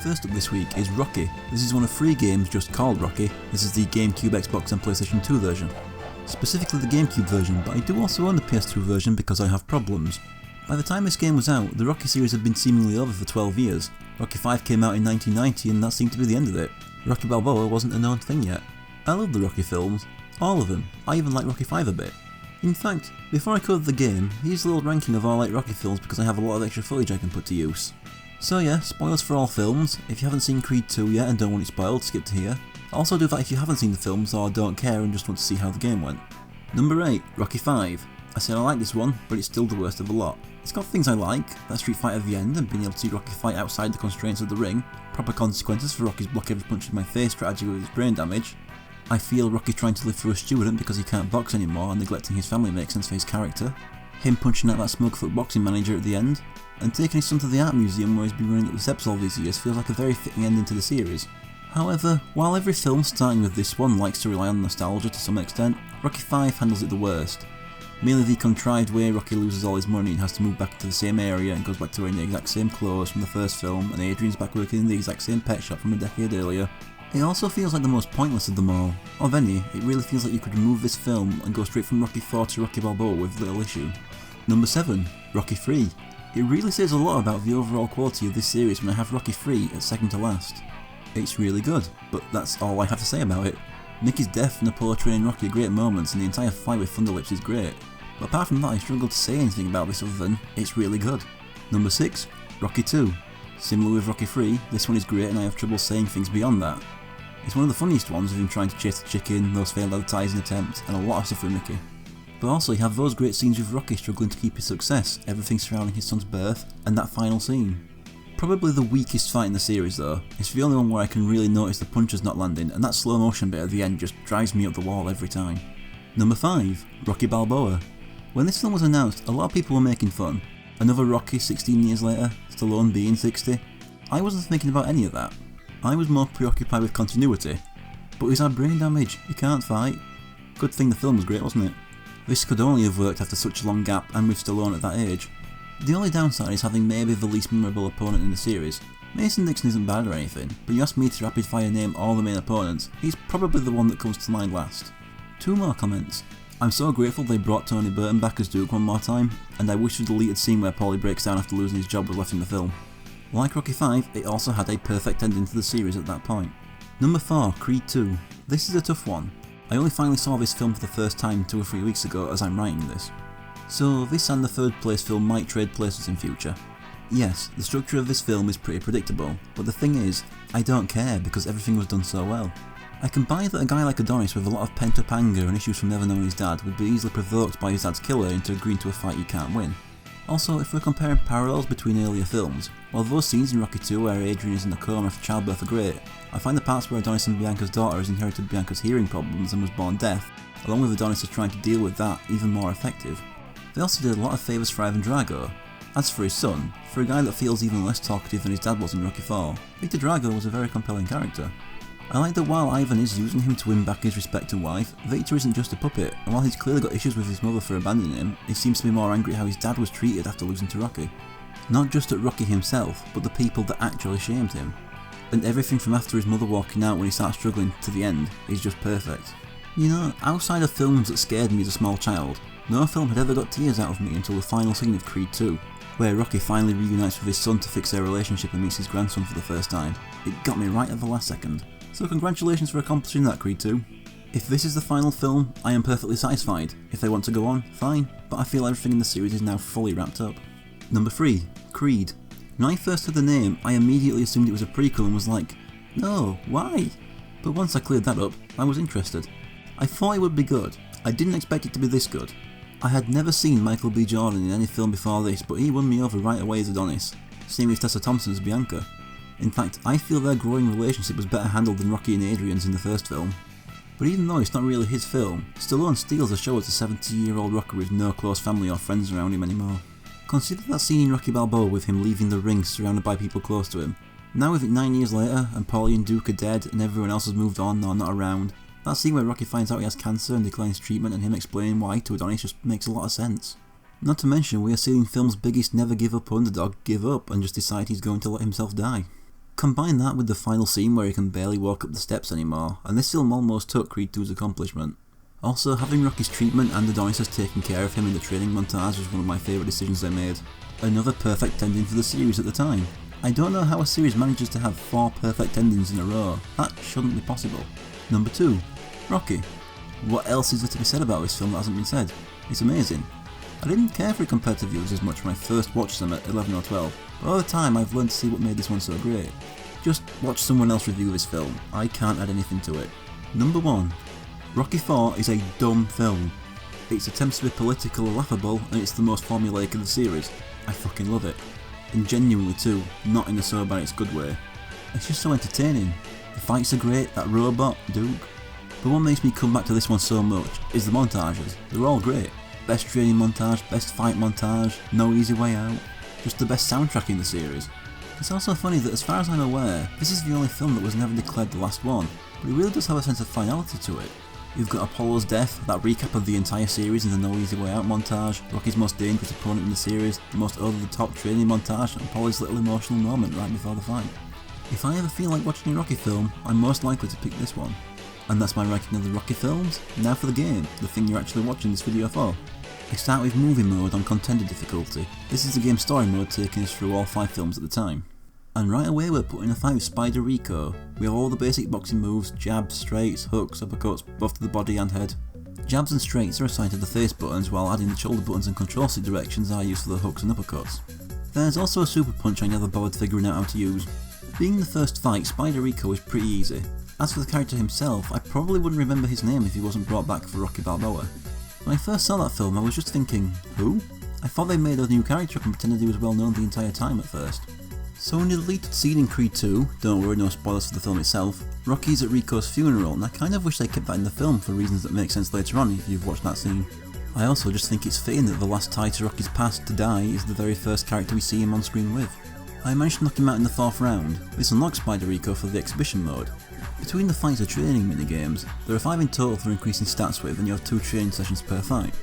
First up this week is Rocky. This is one of 3 games just called Rocky. This is the GameCube, Xbox and PlayStation 2 version. Specifically the GameCube version, but I do also own the PS2 version because I have problems. By the time this game was out, the Rocky series had been seemingly over for 12 years. Rocky 5 came out in 1990 and that seemed to be the end of it. Rocky Balboa wasn't a known thing yet. I love the Rocky films, all of them. I even like Rocky 5 a bit. In fact, before I cover the game, here's a little ranking of all 8 Rocky films because I have a lot of extra footage I can put to use. So yeah, spoilers for all films. If you haven't seen Creed 2 yet and don't want it spoiled, skip to here. Also do that if you haven't seen the films or don't care and just want to see how the game went. Number 8, Rocky 5. I said I like this one, but it's still the worst of the lot. It's got things I like, that street fight at the end and being able to see Rocky fight outside the constraints of the ring, proper consequences for Rocky's block every punch in my face strategy with his brain damage. I feel Rocky trying to live through a student because he can't box anymore and neglecting his family makes sense for his character. Him punching out that Smugfoot boxing manager at the end, and taking his son to the art museum where he's been running up the steps all these years feels like a very fitting ending to the series. However, while every film starting with this one likes to rely on nostalgia to some extent, Rocky 5 handles it the worst. Merely the contrived way Rocky loses all his money and has to move back to the same area and goes back to wearing the exact same clothes from the first film, and Adrian's back working in the exact same pet shop from a decade earlier. It also feels like the most pointless of them all. Of any, it really feels like you could remove this film and go straight from Rocky 4 to Rocky Balboa with little issue. Number 7, Rocky 3. It really says a lot about the overall quality of this series when I have Rocky 3 at second to last. It's really good, but that's all I have to say about it. Mickey's death and Apollo training Rocky are great moments and the entire fight with Thunderlips is great. But apart from that I struggle to say anything about this other than, it's really good. Number 6, Rocky 2. Similar with Rocky 3, this one is great and I have trouble saying things beyond that. It's one of the funniest ones with him trying to chase the chicken, those failed advertising attempts, and a lot of stuff with Mickey. But also you have those great scenes with Rocky struggling to keep his success, everything surrounding his son's birth, and that final scene. Probably the weakest fight in the series though. It's the only one where I can really notice the punches not landing, and that slow motion bit at the end just drives me up the wall every time. Number 5, Rocky Balboa. When this film was announced, a lot of people were making fun. Another Rocky 16 years later, Stallone being 60. I wasn't thinking about any of that. I was more preoccupied with continuity. But he's had brain damage, he can't fight. Good thing the film was great, wasn't it? This could only have worked after such a long gap and with Stallone at that age. The only downside is having maybe the least memorable opponent in the series. Mason Dixon isn't bad or anything, but you ask me to rapid fire name all the main opponents, he's probably the one that comes to mind last. 2 more comments. I'm so grateful they brought Tony Burton back as Duke one more time, and I wish the deleted scene where Paulie breaks down after losing his job was left in the film. Like Rocky 5, it also had a perfect ending to the series at that point. Number 4, Creed 2. This is a tough one. I only finally saw this film for the first time 2 or 3 weeks ago as I'm writing this. So this and the third place film might trade places in future. Yes, the structure of this film is pretty predictable, but the thing is, I don't care because everything was done so well. I can buy that a guy like Adonis with a lot of pent up anger and issues from never knowing his dad would be easily provoked by his dad's killer into agreeing to a fight he can't win. Also, if we're comparing parallels between earlier films, while those scenes in Rocky 2 where Adrian is in a coma after childbirth are great, I find the parts where Adonis and Bianca's daughter has inherited Bianca's hearing problems and was born deaf, along with Adonis is trying to deal with that, even more effective. They also did a lot of favours for Ivan Drago. As for his son, for a guy that feels even less talkative than his dad was in Rocky 4, Victor Drago was a very compelling character. I like that while Ivan is using him to win back his respected wife, Victor isn't just a puppet, and while he's clearly got issues with his mother for abandoning him, he seems to be more angry at how his dad was treated after losing to Rocky. Not just at Rocky himself, but the people that actually shamed him. And everything from after his mother walking out when he starts struggling to the end is just perfect. You know, outside of films that scared me as a small child, no film had ever got tears out of me until the final scene of Creed 2, where Rocky finally reunites with his son to fix their relationship and meets his grandson for the first time. It got me right at the last second. So congratulations for accomplishing that, Creed 2. If this is the final film, I am perfectly satisfied. If they want to go on, fine, but I feel everything in the series is now fully wrapped up. Number 3, Creed. When I first heard the name, I immediately assumed it was a prequel and was like, no, why? But once I cleared that up, I was interested. I thought it would be good. I didn't expect it to be this good. I had never seen Michael B. Jordan in any film before this, but he won me over right away as Adonis, same with Tessa Thompson as Bianca. In fact, I feel their growing relationship was better handled than Rocky and Adrian's in the first film. But even though it's not really his film, Stallone steals the show as a 70-year-old Rocky with no close family or friends around him anymore. Consider that scene in Rocky Balboa with him leaving the ring surrounded by people close to him. Now with it 9 years later, and Paulie and Duke are dead and everyone else has moved on or not around, that scene where Rocky finds out he has cancer and declines treatment and him explaining why to Adonis just makes a lot of sense. Not to mention we are seeing film's biggest never give up underdog give up and just decide he's going to let himself die. Combine that with the final scene where he can barely walk up the steps anymore, and this film almost took Creed 2's accomplishment. Also, having Rocky's treatment and Adonis taking care of him in the training montage was one of my favourite decisions they made. Another perfect ending for the series at the time. I don't know how a series manages to have 4 perfect endings in a row. That shouldn't be possible. Number 2. Rocky. What else is there to be said about this film that hasn't been said? It's amazing. I didn't care for it compared to viewers as much when I first watched them at 11 or 12, but over time I've learned to see what made this one so great. Just watch someone else review this film, I can't add anything to it. Number 1. Rocky IV is a dumb film. Its attempts to be political are laughable, and it's the most formulaic of the series. I fucking love it. And genuinely too, not in a so bad it's good way. It's just so entertaining. The fights are great, that robot, Duke. But what makes me come back to this one so much is the montages. They're all great. Best training montage, best fight montage, no easy way out. Just the best soundtrack in the series. It's also funny that as far as I'm aware, this is the only film that was never declared the last one, but it really does have a sense of finality to it. You've got Apollo's death, that recap of the entire series in the No Easy Way Out montage, Rocky's most dangerous opponent in the series, the most over-the-top training montage, and Polly's little emotional moment right before the fight. If I ever feel like watching a Rocky film, I'm most likely to pick this one. And that's my ranking of the Rocky films. Now for the game, the thing you're actually watching this video for. I start with movie mode on contender difficulty. This is the game story mode taking us through all 5 films at the time. And right away we're put in a fight with Spider Rico. We have all the basic boxing moves, jabs, straights, hooks, uppercuts, both to the body and head. Jabs and straights are assigned to the face buttons, while adding the shoulder buttons and control stick directions are used for the hooks and uppercuts. There's also a super punch I never bothered figuring out how to use. Being the first fight, Spider Rico is pretty easy. As for the character himself, I probably wouldn't remember his name if he wasn't brought back for Rocky Balboa. When I first saw that film I was just thinking, who? I thought they made a new character up and pretended he was well known the entire time at first. So in the deleted scene in Creed 2, don't worry, no spoilers for the film itself, Rocky's at Rico's funeral, and I kind of wish they kept that in the film for reasons that make sense later on if you've watched that scene. I also just think it's fitting that the last tie to Rocky's past to die is the very first character we see him on screen with. I managed to knock him out in the 4th round. This unlocks Spider Rico for the exhibition mode. Between the fights and training minigames, there are 5 in total for increasing stats with, and you have 2 training sessions per fight.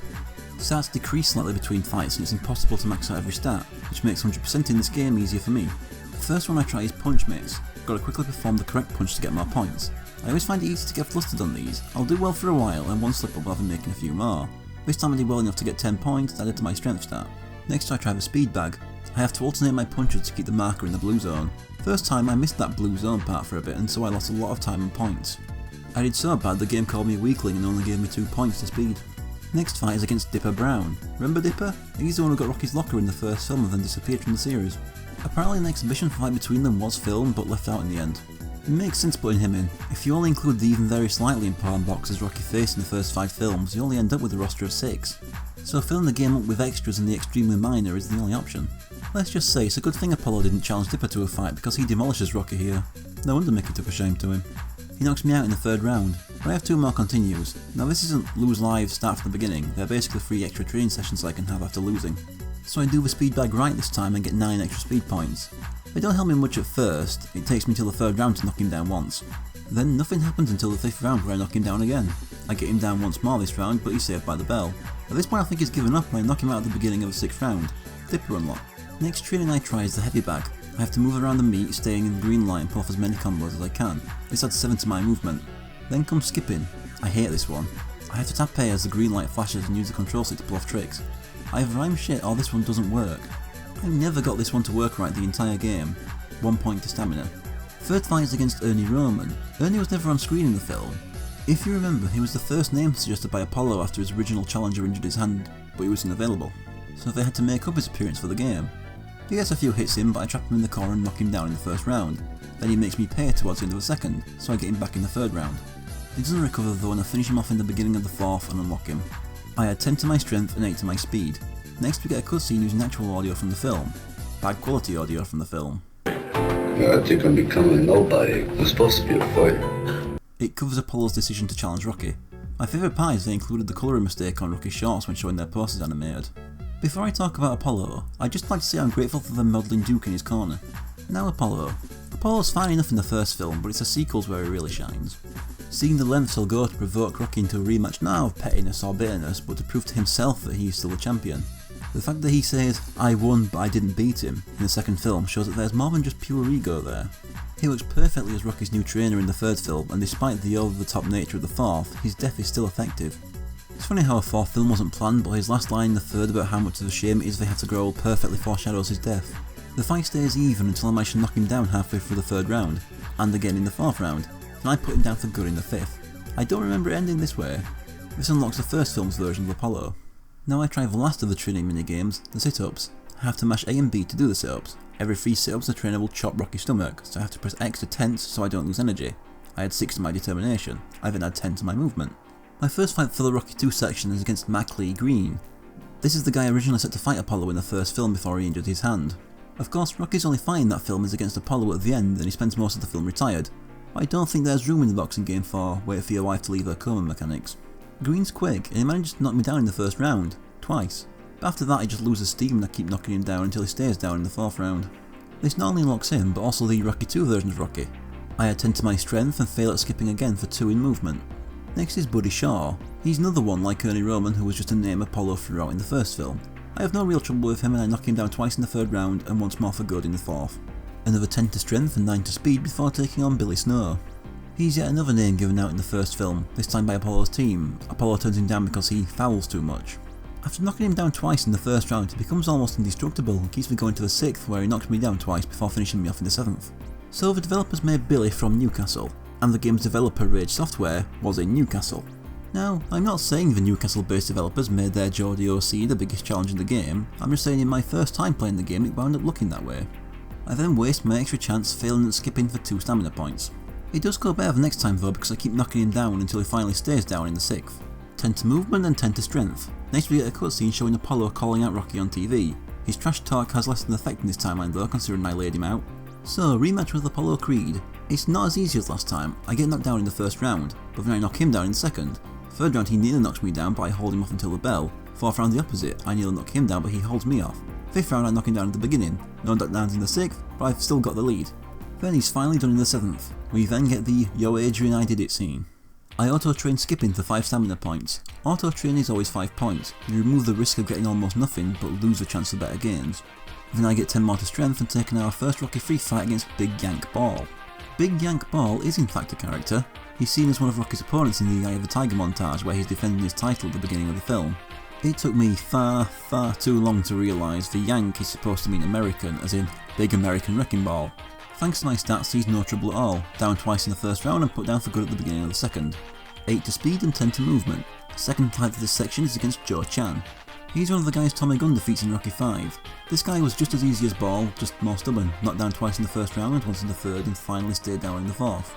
Stats decrease slightly between fights and it's impossible to max out every stat, which makes 100% in this game easier for me. The first one I try is Punch Mix. Gotta quickly perform the correct punch to get more points. I always find it easy to get flustered on these. I'll do well for a while and one slip up will have me making a few more. This time I did well enough to get 10 points added to my strength stat. Next I try the Speed Bag. I have to alternate my punches to keep the marker in the blue zone. First time I missed that blue zone part for a bit and so I lost a lot of time and points. I did so bad the game called me a weakling and only gave me 2 points to speed. Next fight is against Dipper Brown. Remember Dipper? He's the one who got Rocky's locker in the first film and then disappeared from the series. Apparently an exhibition fight between them was filmed but left out in the end. It makes sense putting him in. If you only include the even very slightly important boxers Rocky faced in the first 5 films, you only end up with a roster of 6. So filling the game up with extras in the extremely minor is the only option. Let's just say it's a good thing Apollo didn't challenge Dipper to a fight because he demolishes Rocky here. No wonder Mickey took a shame to him. He knocks me out in the 3rd round, but I have 2 more continues. Now this isn't lose live, start from the beginning, they're basically 3 extra training sessions I can have after losing. So I do the speed bag right this time and get 9 extra speed points. They don't help me much at first, it takes me till the 3rd round to knock him down once. Then nothing happens until the 5th round where I knock him down again. I get him down once more this round, but he's saved by the bell. At this point I think he's given up and I knock him out at the beginning of the 6th round. Dipper unlock. Next training I try is the heavy bag. I have to move around the meat, staying in the green light and pull off as many combos as I can. This adds 7 to my movement. Then comes skipping. I hate this one. I have to tap A as the green light flashes and use the control stick to pull off tricks. Either I'm shit or this one doesn't work. I never got this one to work right the entire game. 1 point to stamina. 3rd fight is against Ernie Roman. Ernie was never on screen in the film. If you remember, he was the first name suggested by Apollo after his original challenger injured his hand, but he was unavailable. So they had to make up his appearance for the game. He gets a few hits in, but I trap him in the corner and knock him down in the 1st round. Then he makes me pay towards the end of the 2nd, so I get him back in the 3rd round. He doesn't recover though and I finish him off in the beginning of the 4th and unlock him. I add 10 to my strength and 8 to my speed. Next we get a cutscene using actual audio from the film. Bad quality audio from the film. I think I'm becoming nobody. I'm supposed to be a fighter. It covers Apollo's decision to challenge Rocky. My favourite part is they included the colouring mistake on Rocky's shorts when showing their posters animated. Before I talk about Apollo, I'd just like to say I'm grateful for them modelling Duke in his corner. Now Apollo. Apollo's fine enough in the first film, but it's the sequels where he really shines. Seeing the lengths he'll go to provoke Rocky into a rematch not out of pettiness or bitterness, but to prove to himself that he is still a champion. The fact that he says, "I won but I didn't beat him" in the 2nd film shows that there's more than just pure ego there. He works perfectly as Rocky's new trainer in the third film, and despite the over-the-top nature of the fourth, his death is still effective. It's funny how a fourth film wasn't planned, but his last line in the third about how much of a shame it is they have to grow old perfectly foreshadows his death. The fight stays even until I manage to knock him down halfway through the third round, and again in the fourth round, and I put him down for good in the fifth. I don't remember it ending this way. This unlocks the first film's version of Apollo. Now I try the last of the training minigames, the sit-ups. I have to mash A and B to do the sit-ups. Every 3 sit-ups the trainer will chop Rocky's stomach, so I have to press X to tense so I don't lose energy. I add 6 to my determination. I then add 10 to my movement. My first fight for the Rocky 2 section is against Mackley Green. This is the guy originally set to fight Apollo in the first film before he injured his hand. Of course, Rocky's only fight in that film is against Apollo at the end, and he spends most of the film retired. But I don't think there's room in the boxing game for wait for your wife to leave her coma mechanics. Green's quick, and he manages to knock me down in the first round, twice. But after that he just loses steam and I keep knocking him down until he stays down in the fourth round. This not only unlocks him, but also the Rocky 2 version of Rocky. I add 10 to my strength and fail at skipping again for 2 in movement. Next is Buddy Shaw. He's another one like Ernie Roman who was just a name Apollo threw out in the first film. I have no real trouble with him and I knock him down twice in the third round and once more for good in the fourth. Another 10 to strength and 9 to speed before taking on Billy Snow. He's yet another name given out in the first film, this time by Apollo's team. Apollo turns him down because he fouls too much. After knocking him down twice in the first round, he becomes almost indestructible and keeps me going to the 6th where he knocks me down twice before finishing me off in the 7th. So the developers made Billy from Newcastle, and the game's developer Rage Software was in Newcastle. Now, I'm not saying the Newcastle based developers made their Geordie OC the biggest challenge in the game, I'm just saying in my first time playing the game it wound up looking that way. I then waste my extra chance failing at skipping for 2 stamina points. It does go better the next time though because I keep knocking him down until he finally stays down in the 6th. 10 to movement and 10 to strength. Next we get a cutscene showing Apollo calling out Rocky on TV. His trash talk has less of an effect in this timeline though considering I laid him out. So rematch with Apollo Creed. It's not as easy as last time. I get knocked down in the first round, but then I knock him down in the second. Third round he nearly knocks me down but I hold him off until the bell. Fourth round the opposite, I nearly knock him down but he holds me off. Fifth round I knock him down at the beginning, no knockdowns in the 6th, but I've still got the lead. Then he's finally done in the 7th. We then get the Yo Adrian I did it scene. I auto-train skipping for 5 stamina points. Auto-train is always 5 points. You remove the risk of getting almost nothing but lose the chance of better gains. Then I get 10 more to strength and taking our first Rocky 3 fight against Big Yank Ball. Big Yank Ball is in fact a character. He's seen as one of Rocky's opponents in the Eye of the Tiger montage where he's defending his title at the beginning of the film. It took me far too long to realise the Yank is supposed to mean American, as in Big American Wrecking Ball. Thanks to my stats he's no trouble at all, down twice in the first round and put down for good at the beginning of the second. 8 to speed and 10 to movement. The second fight for this section is against Joe Chan. He's one of the guys Tommy Gunn defeats in Rocky 5. This guy was just as easy as Ball, just more stubborn, knocked down twice in the first round, once in the third and finally stayed down in the fourth.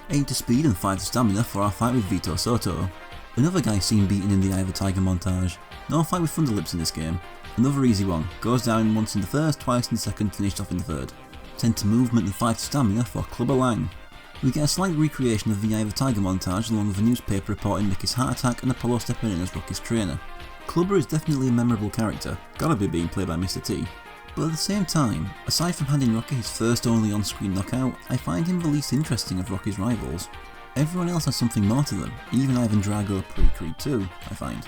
8 to speed and 5 to stamina for our fight with Vito Soto. Another guy seen beaten in the Eye of the Tiger montage. No fight with Thunderlips in this game. Another easy one, goes down once in the first, twice in the second, finished off in the third. 10 to movement and 5 to stamina for Clubber Lang. We get a slight recreation of the Eye of the Tiger montage along with a newspaper reporting Mickey's heart attack and Apollo stepping in as Rocky's trainer. Clubber is definitely a memorable character, gotta be being played by Mr. T. But at the same time, aside from handing Rocky his first only on-screen knockout, I find him the least interesting of Rocky's rivals. Everyone else has something more to them, even Ivan Drago pre-Creed 2, I find.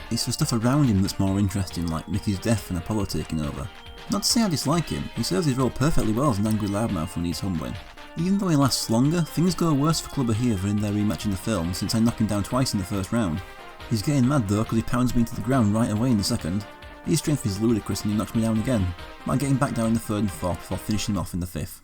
It's the stuff around him that's more interesting, like Mickey's death and Apollo taking over. Not to say I dislike him, he serves his role perfectly well as an angry loudmouth when he's humbling. Even though he lasts longer, things go worse for Clubber here than in their rematch in the film since I knock him down twice in the first round. He's getting mad though because he pounds me into the ground right away in the second. His strength is ludicrous and he knocks me down again, but I get him back down in the third and fourth before finishing off in the 5th.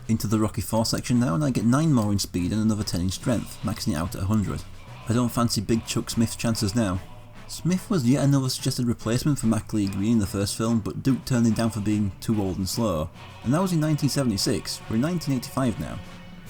Into the Rocky 4 section now and I get 9 more in speed and another 10 in strength, maxing it out at 100. I don't fancy Big Chuck Smith's chances now. Smith was yet another suggested replacement for Mackley Green in the first film, but Duke turned him down for being too old and slow, and that was in 1976, we're in 1985 now.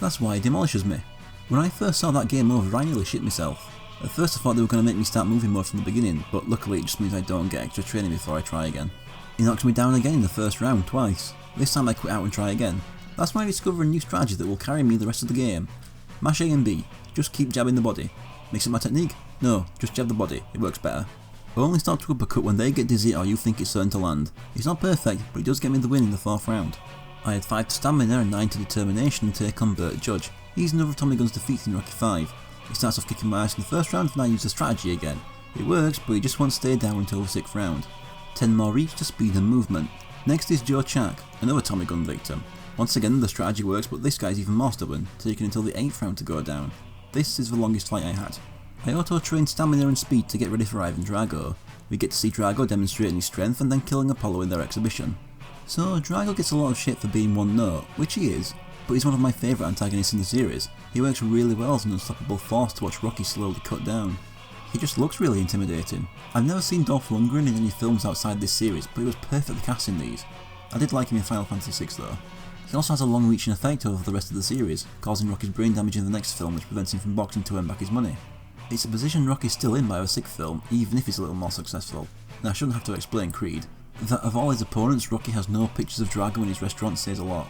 That's why he demolishes me. When I first saw that game over I nearly shit myself. At first I thought they were going to make me start moving more from the beginning, but luckily it just means I don't get extra training before I try again. He knocks me down again in the first round twice. This time I quit out and try again. That's when I discover a new strategy that will carry me the rest of the game. Mash A and B, just keep jabbing the body. Mix up my technique? No, just jab the body, it works better. Only start to uppercut when they get dizzy or you think it's certain to land. It's not perfect, but it does get me the win in the 4th round. I had 5 to stamina and 9 to determination and take on Burt Judge. He's another of Tommy Gunn's defeats in Rocky 5. He starts off kicking my ass in the first round and I use the strategy again. It works, but he just won't stay down until the 6th round. 10 more each to speed and movement. Next is Joe Chak, another Tommy Gunn victim. Once again the strategy works, but this guy's even more stubborn, taking until the 8th round to go down. This is the longest fight I had. I auto-trained stamina and speed to get ready for Ivan Drago. We get to see Drago demonstrating his strength and then killing Apollo in their exhibition. So Drago gets a lot of shit for being one note, which he is, but he's one of my favourite antagonists in the series. He works really well as an unstoppable force to watch Rocky slowly cut down. He just looks really intimidating. I've never seen Dolph Lundgren in any films outside this series, but he was perfectly cast in these. I did like him in Final Fantasy VI though. He also has a long-reaching effect over the rest of the series, causing Rocky's brain damage in the next film which prevents him from boxing to earn back his money. It's a position Rocky's still in by the 6th film, even if he's a little more successful. Now I shouldn't have to explain Creed. That of all his opponents, Rocky has no pictures of Drago in his restaurant says a lot.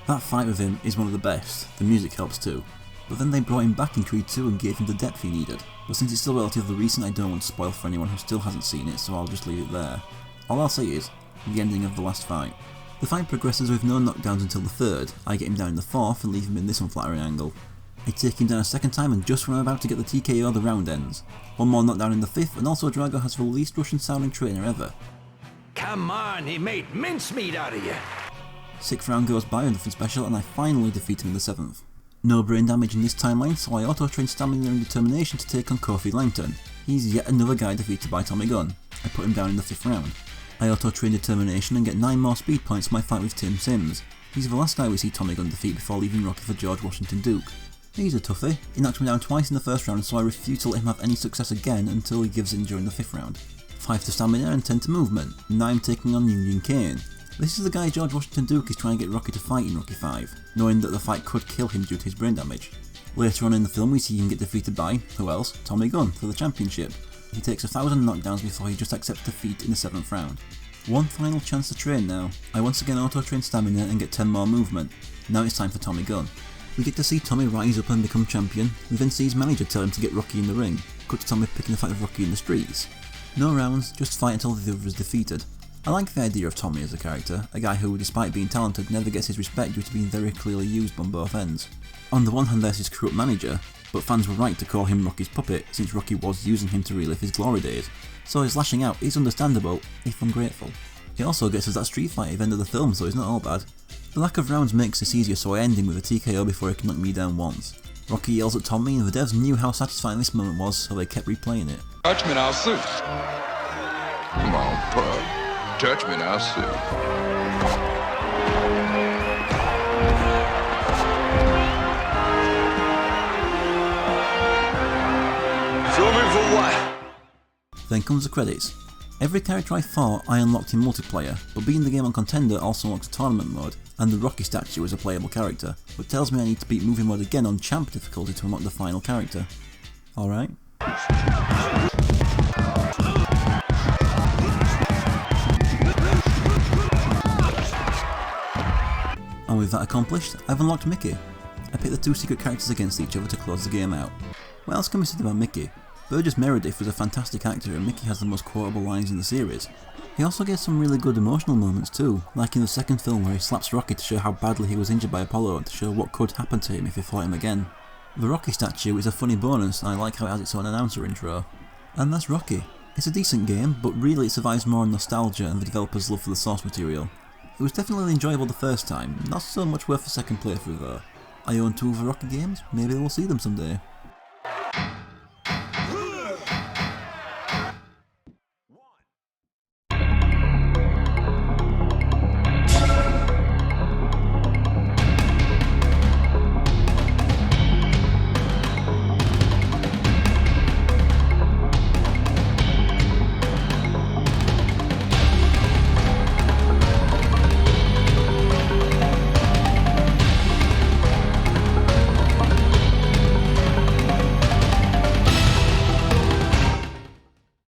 That fight with him is one of the best, the music helps too. But then they brought him back in Creed 2 and gave him the depth he needed. But since it's still relatively recent, I don't want to spoil for anyone who still hasn't seen it, so I'll just leave it there. All I'll say is, the ending of the last fight. The fight progresses with no knockdowns until the 3rd, I get him down in the 4th and leave him in this unflattering angle. I take him down a 2nd time and just when I'm about to get the TKO the round ends. One more knockdown in the 5th and also Drago has the least Russian sounding trainer ever. Come on, he made mincemeat out of you. 6th round goes by with nothing special and I finally defeat him in the 7th. No brain damage in this timeline, so I auto-train stamina and determination to take on Kofi Langton. He's yet another guy defeated by Tommy Gunn. I put him down in the 5th round. I auto-train determination and get 9 more speed points for my fight with Tim Sims. He's the last guy we see Tommy Gunn defeat before leaving Rocky for George Washington Duke. He's a toughie. He knocked me down twice in the 1st round, so I refuse to let him have any success again until he gives in during the 5th round. 5 to stamina and 10 to movement. Now I'm taking on Union Kane. This is the guy George Washington Duke is trying to get Rocky to fight in Rocky 5, knowing that the fight could kill him due to his brain damage. Later on in the film we see him get defeated by, who else, Tommy Gunn for the championship. He takes 1,000 knockdowns before he just accepts defeat in the 7th round. One final chance to train now. I once again auto-train stamina and get 10 more movement. Now it's time for Tommy Gunn. We get to see Tommy rise up and become champion. We then see his manager tell him to get Rocky in the ring. Cut to Tommy picking a fight with Rocky in the streets. No rounds, just fight until the other is defeated. I like the idea of Tommy as a character, a guy who, despite being talented, never gets his respect due to being very clearly used on both ends. On the one hand there's his corrupt manager, but fans were right to call him Rocky's puppet since Rocky was using him to relive his glory days, so his lashing out is understandable, if ungrateful. He also gets us that street fight at the end of the film, so it's not all bad. The lack of rounds makes this easier, so I end him with a TKO before he can knock me down once. Rocky yells at Tommy and the devs knew how satisfying this moment was, so they kept replaying it. Touch me and I'll sue. Come on, pub. Touch me and I'll sue. Sue me for what? Then comes the credits. Every character I fought I unlocked in multiplayer, but being the game on Contender also unlocks tournament mode, and the Rocky statue is a playable character, but tells me I need to beat movie mode again on champ difficulty to unlock the final character. Alright. And with that accomplished, I've unlocked Mickey. I picked the 2 secret characters against each other to close the game out. What else can be said about Mickey? Burgess Meredith was a fantastic actor and Mickey has the most quotable lines in the series. He also gets some really good emotional moments too, like in the 2nd film where he slaps Rocky to show how badly he was injured by Apollo and to show what could happen to him if he fought him again. The Rocky statue is a funny bonus and I like how it has its own announcer intro. And that's Rocky. It's a decent game, but really it survives more on nostalgia and the developer's love for the source material. It was definitely enjoyable the first time, not so much worth the second playthrough though. I own 2 of the Rocky games, maybe we'll see them someday.